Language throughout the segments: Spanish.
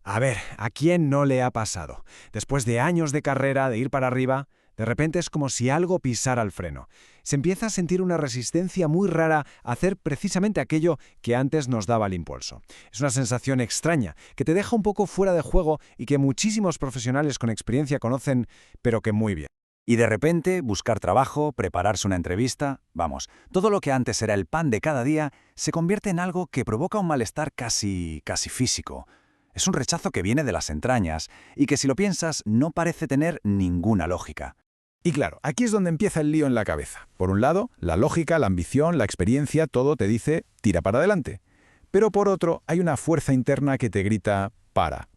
A ver, ¿a quién no le ha pasado? Después de años de carrera, de ir para arriba, de repente es como si algo pisara el freno. Se empieza a sentir una resistencia muy rara a hacer precisamente aquello que antes nos daba el impulso. Es una sensación extraña, que te deja un poco fuera de juego y que muchísimos profesionales con experiencia conocen, pero que muy bien. Y de repente, buscar trabajo, prepararse una entrevista, vamos, todo lo que antes era el pan de cada día se convierte en algo que provoca un malestar casi físico. Es un rechazo que viene de las entrañas y que si lo piensas no parece tener ninguna lógica. Y claro, aquí es donde empieza el lío en la cabeza. Por un lado, la lógica, la ambición, la experiencia, todo te dice tira para adelante. Pero por otro, hay una fuerza interna que te grita para.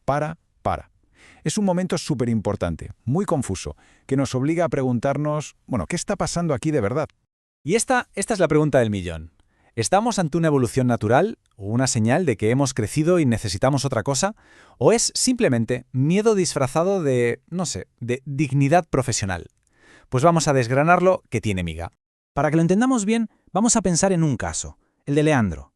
Es un momento súper importante, muy confuso, que nos obliga a preguntarnos, bueno, ¿qué está pasando aquí de verdad? Y esta es la pregunta del millón. ¿Estamos ante una evolución natural o una señal de que hemos crecido y necesitamos otra cosa? ¿O es simplemente miedo disfrazado de, no sé, de dignidad profesional? Pues vamos a desgranarlo, que tiene miga. Para que lo entendamos bien, vamos a pensar en un caso, el de Leandro.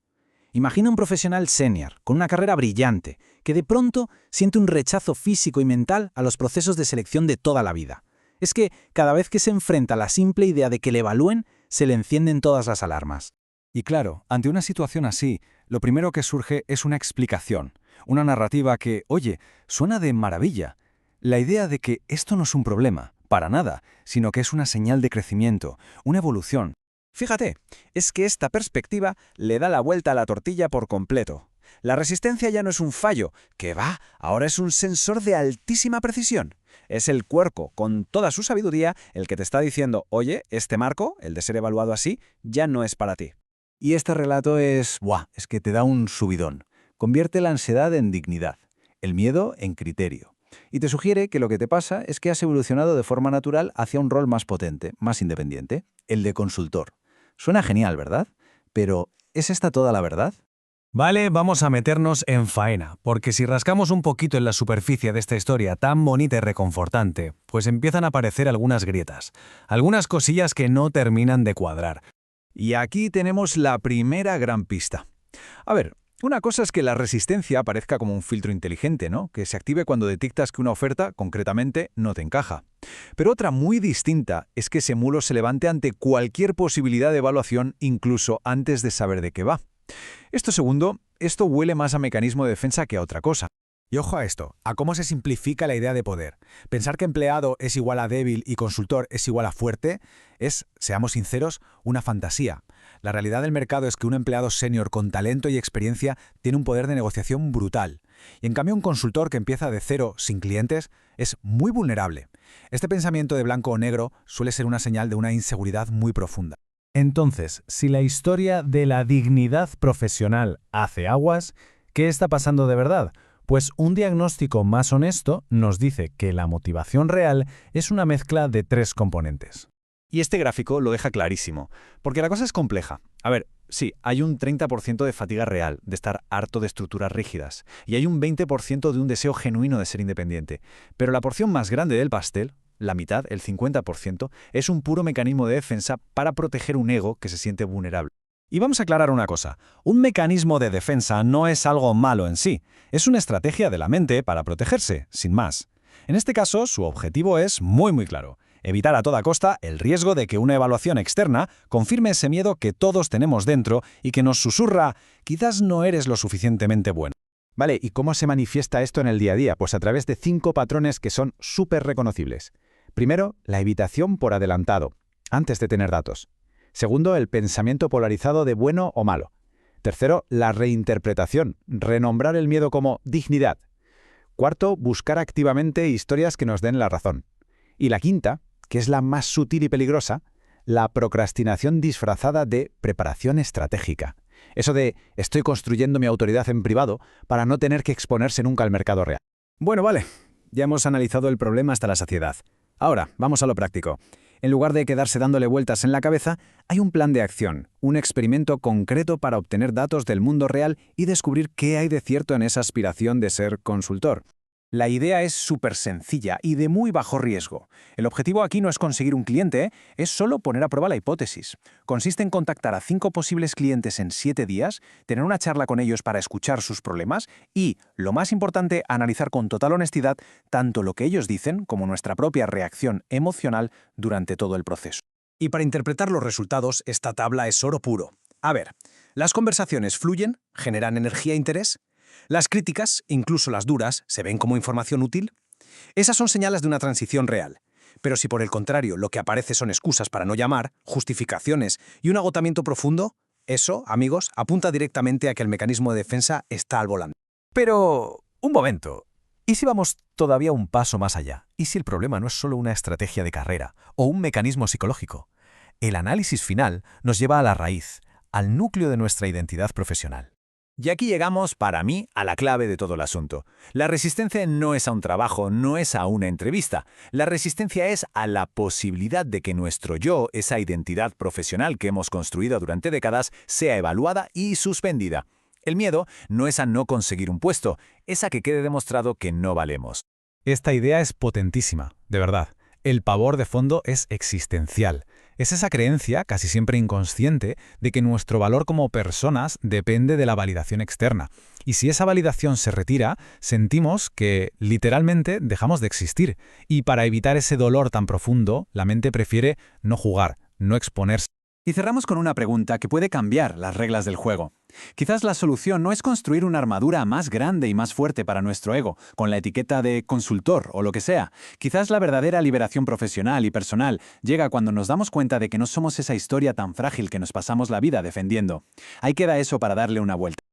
Imagina un profesional senior, con una carrera brillante, que de pronto siente un rechazo físico y mental a los procesos de selección de toda la vida. Es que cada vez que se enfrenta a la simple idea de que le evalúen, se le encienden todas las alarmas. Y claro, ante una situación así, lo primero que surge es una explicación, una narrativa que, oye, suena de maravilla. La idea de que esto no es un problema, para nada, sino que es una señal de crecimiento, una evolución. Fíjate, es que esta perspectiva le da la vuelta a la tortilla por completo. La resistencia ya no es un fallo, que va, ahora es un sensor de altísima precisión. Es el cuerpo, con toda su sabiduría, el que te está diciendo, oye, este marco, el de ser evaluado así, ya no es para ti. Y este relato es que te da un subidón. Convierte la ansiedad en dignidad, el miedo en criterio. Y te sugiere que lo que te pasa es que has evolucionado de forma natural hacia un rol más potente, más independiente, el de consultor. Suena genial, ¿verdad? Pero, ¿es esta toda la verdad? Vale, vamos a meternos en faena, porque si rascamos un poquito en la superficie de esta historia tan bonita y reconfortante, pues empiezan a aparecer algunas grietas, algunas cosillas que no terminan de cuadrar. Y aquí tenemos la primera gran pista. A ver, una cosa es que la resistencia aparezca como un filtro inteligente, ¿no? Que se active cuando detectas que una oferta, concretamente, no te encaja. Pero otra muy distinta es que ese mulo se levante ante cualquier posibilidad de evaluación, incluso antes de saber de qué va. Esto huele más a mecanismo de defensa que a otra cosa. Y ojo a esto, a cómo se simplifica la idea de poder. Pensar que empleado es igual a débil y consultor es igual a fuerte es, seamos sinceros, una fantasía. La realidad del mercado es que un empleado senior con talento y experiencia tiene un poder de negociación brutal. Y en cambio un consultor que empieza de cero, sin clientes, es muy vulnerable. Este pensamiento de blanco o negro suele ser una señal de una inseguridad muy profunda. Entonces, si la historia de la dignidad profesional hace aguas, ¿qué está pasando de verdad? Pues un diagnóstico más honesto nos dice que la motivación real es una mezcla de 3 componentes. Y este gráfico lo deja clarísimo, porque la cosa es compleja. A ver, sí, hay un 30% de fatiga real, de estar harto de estructuras rígidas, y hay un 20% de un deseo genuino de ser independiente. Pero la porción más grande del pastel, la mitad, el 50%, es un puro mecanismo de defensa para proteger un ego que se siente vulnerable. Y vamos a aclarar una cosa, un mecanismo de defensa no es algo malo en sí, es una estrategia de la mente para protegerse, sin más. En este caso, su objetivo es muy claro, evitar a toda costa el riesgo de que una evaluación externa confirme ese miedo que todos tenemos dentro y que nos susurra, quizás no eres lo suficientemente bueno. Vale, ¿y cómo se manifiesta esto en el día a día? Pues a través de 5 patrones que son súper reconocibles. Primero, la evitación por adelantado, antes de tener datos. Segundo, el pensamiento polarizado de bueno o malo. Tercero, la reinterpretación, renombrar el miedo como dignidad. Cuarto, buscar activamente historias que nos den la razón. Y la quinta, que es la más sutil y peligrosa, la procrastinación disfrazada de preparación estratégica. Eso de estoy construyendo mi autoridad en privado para no tener que exponerse nunca al mercado real. Bueno, vale, ya hemos analizado el problema hasta la saciedad. Ahora, vamos a lo práctico. En lugar de quedarse dándole vueltas en la cabeza, hay un plan de acción, un experimento concreto para obtener datos del mundo real y descubrir qué hay de cierto en esa aspiración de ser consultor. La idea es súper sencilla y de muy bajo riesgo. El objetivo aquí no es conseguir un cliente, es solo poner a prueba la hipótesis. Consiste en contactar a 5 posibles clientes en 7 días, tener una charla con ellos para escuchar sus problemas y, lo más importante, analizar con total honestidad tanto lo que ellos dicen como nuestra propia reacción emocional durante todo el proceso. Y para interpretar los resultados, esta tabla es oro puro. A ver, las conversaciones fluyen, generan energía e interés. Las críticas, incluso las duras, ¿se ven como información útil? Esas son señales de una transición real. Pero si por el contrario lo que aparece son excusas para no llamar, justificaciones y un agotamiento profundo, eso, amigos, apunta directamente a que el mecanismo de defensa está al volante. Pero, un momento. ¿Y si vamos todavía un paso más allá? ¿Y si el problema no es solo una estrategia de carrera o un mecanismo psicológico? El análisis final nos lleva a la raíz, al núcleo de nuestra identidad profesional. Y aquí llegamos, para mí, a la clave de todo el asunto. La resistencia no es a un trabajo, no es a una entrevista. La resistencia es a la posibilidad de que nuestro yo, esa identidad profesional que hemos construido durante décadas, sea evaluada y suspendida. El miedo no es a no conseguir un puesto, es a que quede demostrado que no valemos. Esta idea es potentísima, de verdad. El pavor de fondo es existencial. Es esa creencia, casi siempre inconsciente, de que nuestro valor como personas depende de la validación externa. Y si esa validación se retira, sentimos que, literalmente, dejamos de existir. Y para evitar ese dolor tan profundo, la mente prefiere no jugar, no exponerse. Y cerramos con una pregunta que puede cambiar las reglas del juego. Quizás la solución no es construir una armadura más grande y más fuerte para nuestro ego, con la etiqueta de consultor o lo que sea. Quizás la verdadera liberación profesional y personal llega cuando nos damos cuenta de que no somos esa historia tan frágil que nos pasamos la vida defendiendo. Ahí queda eso para darle una vuelta.